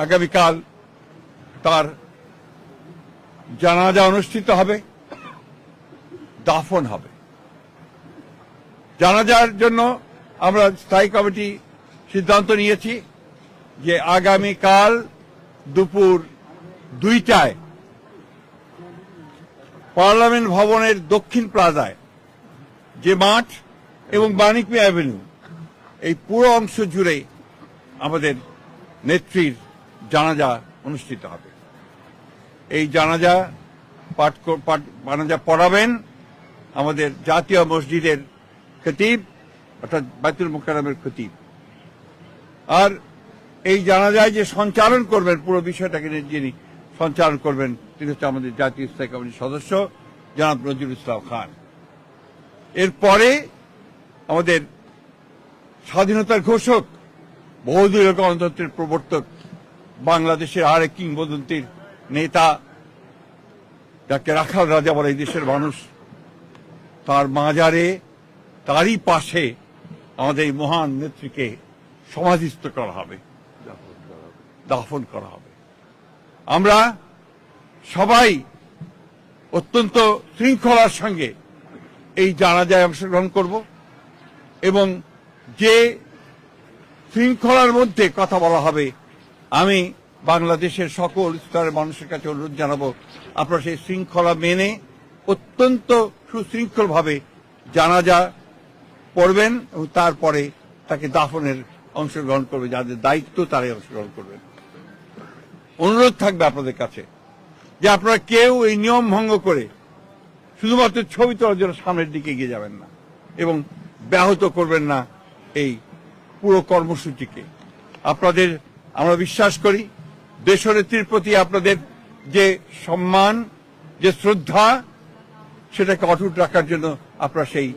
আগামীকাল তার জানাজা অনুষ্ঠিত হবে, দাফন হবে। জানাজার জন্য আমরা স্থায়ী কমিটি সিদ্ধান্ত নিয়েছি যে আগামীকাল দুপুর 2টায় পার্লামেন্ট ভবনের দক্ষিণ প্লাজায় যে মাঠ এবং বাণিজ্য অ্যাভিনিউ এই পুরো অংশ জুড়ে আমাদের নেত্রীর জানাজা অনুষ্ঠিত হবে। এই জানাজা পড়াবেন আমাদের জাতীয় মসজিদের খতিব অর্থাৎ বাইতুল মুকাররমের খতিব। আর এই জানাজায় যে সঞ্চালন করবেন, পুরো বিষয়টাকে যিনি সঞ্চালন করবেন তিনি হচ্ছে আমাদের জাতীয় স্থায়ী কমিটির সদস্য জনাব নজরুল ইসলাম খান। এরপরে আমাদের স্বাধীনতার ঘোষক, বহুদলীয় গণতন্ত্রের প্রবর্তক, বাংলাদেশের আরেক কিংবদন্তির নেতা যাকে রাখাল রাজা বলে এই দেশের মানুষ, তার মাজারে তারই পাশে আমাদের এই মহান নেত্রীকে সমাধিস্থ করা হবে, দাফন করা হবে। আমরা সবাই অত্যন্ত শৃঙ্খলার সঙ্গে এই জানাজায় অংশগ্রহণ করব এবং যে শৃঙ্খলার মধ্যে কথা বলা হবে, আমি বাংলাদেশের সকল স্তরের মানুষের কাছে অনুরোধ জানাবো আপনারা সেই শৃঙ্খলা মেনে অত্যন্ত সুশৃঙ্খলভাবে জানাজা পড়বেন এবং তারপরে তাকে দাফনের অংশগ্রহণ করবে, যাদের দায়িত্ব তারাই অংশগ্রহণ করবেন। অনুরোধ থাকবে আপনাদের কাছে যে আপনারা কেউ এই নিয়ম ভঙ্গ করে শুধুমাত্র ছবি তোলার জন্য সামনের দিকে এগিয়ে যাবেন না এবং ব্যাহত করবেন না এই পুরো কর্মসূচিকে। আপনাদের আমরা বিশ্বাস করি দেশনেত্রীর প্রতি আপনাদের যে সম্মান, যে শ্রদ্ধা, সেটাকে অটুট রাখার জন্য আপনারা সেই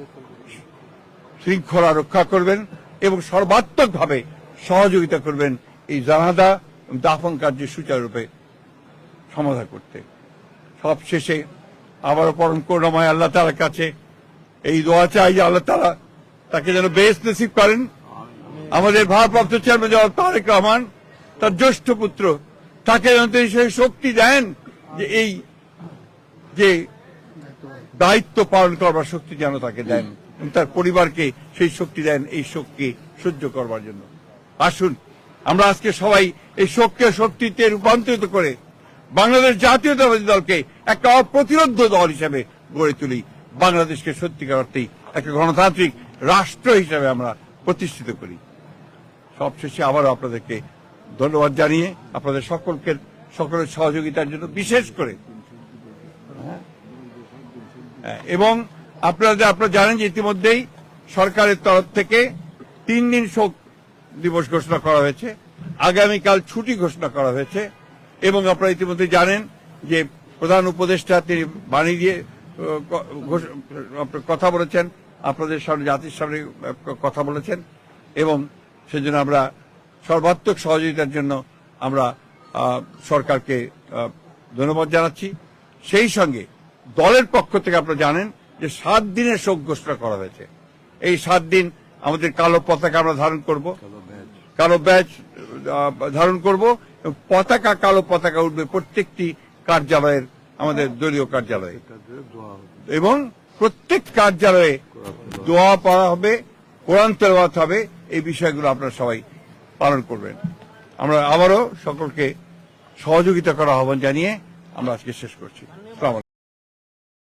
শৃঙ্খলা রক্ষা করবেন এবং সর্বাত্মকভাবে সহযোগিতা করবেন এই জানাজা দাফন কার্য সুচারুরূপে সমাধান করতে। সব শেষে আবারও পরম করুণাময় আল্লাহ তাআলার কাছে এই দোয়া চাই যে আল্লাহ তাআলা তাকে যেন বেহেশত নসিব করেন। আমাদের ভারপ্রাপ্ত চেয়ারম্যান জনাব তারেক রহমান, তার জ্যেষ্ঠ পুত্র, তাকে যেন তিনি সেই শক্তি দেন যে এই যে দায়িত্ব পালন করবার শক্তি যেন তাকে দেন, তার পরিবারকে সেই শক্তি দেন এই শোককে সহ্য করবার জন্য। আসুন আমরা আজকে সবাই এই শোককে শক্তিতে রূপান্তরিত করে বাংলাদেশ জাতীয়তাবাদী দলকে একটা অপ্রতিরোধ্য দল হিসেবে গড়ে তুলি, বাংলাদেশকে সত্যিকার অর্থেই একটা গণতান্ত্রিক রাষ্ট্র হিসেবে আমরা প্রতিষ্ঠিত করি। সবশেষে আবারও আপনাদেরকে ধন্যবাদ জানিয়ে আপনাদের সকলের সহযোগিতার জন্য বিশেষ করে এবং আপনারা জানেন যে ইতিমধ্যেই সরকারের তরফ থেকে 3 দিন শোক দিবস ঘোষণা করা হয়েছে, আগামীকাল ছুটি ঘোষণা করা হয়েছে এবং আপনারা ইতিমধ্যে জানেন যে প্রধান উপদেষ্টা তিনি বাণী দিয়ে কথা বলেছেন, আপনাদের সামনে জাতির সামনে কথা বলেছেন এবং সেজন্য আমরা সর্বাত্মক সহযোগিতার জন্য আমরা সরকারকে ধন্যবাদ জানাচ্ছি। সেই সঙ্গে দলের পক্ষ থেকে আপনারা জানেন যে 7 দিনের শোক ঘোষণা করা হয়েছে। এই 7 দিন আমাদের কালো পতাকা আমরা ধারণ করব, কালো ব্যাজ ধারণ করব এবং কালো পতাকা উঠবে প্রত্যেকটি কার্যালয়ের, আমাদের দলীয় কার্যালয়ে, এবং প্রত্যেক কার্যালয়ে দোয়া পড়া হবে, কোরআন তেলাওয়াত হবে। এই বিষয়গুলো আপনারা সবাই পালন করবেন। আমরা আবারও সকলকে সহযোগিতা করার আহ্বান জানিয়ে আমরা আজকে শেষ করছি।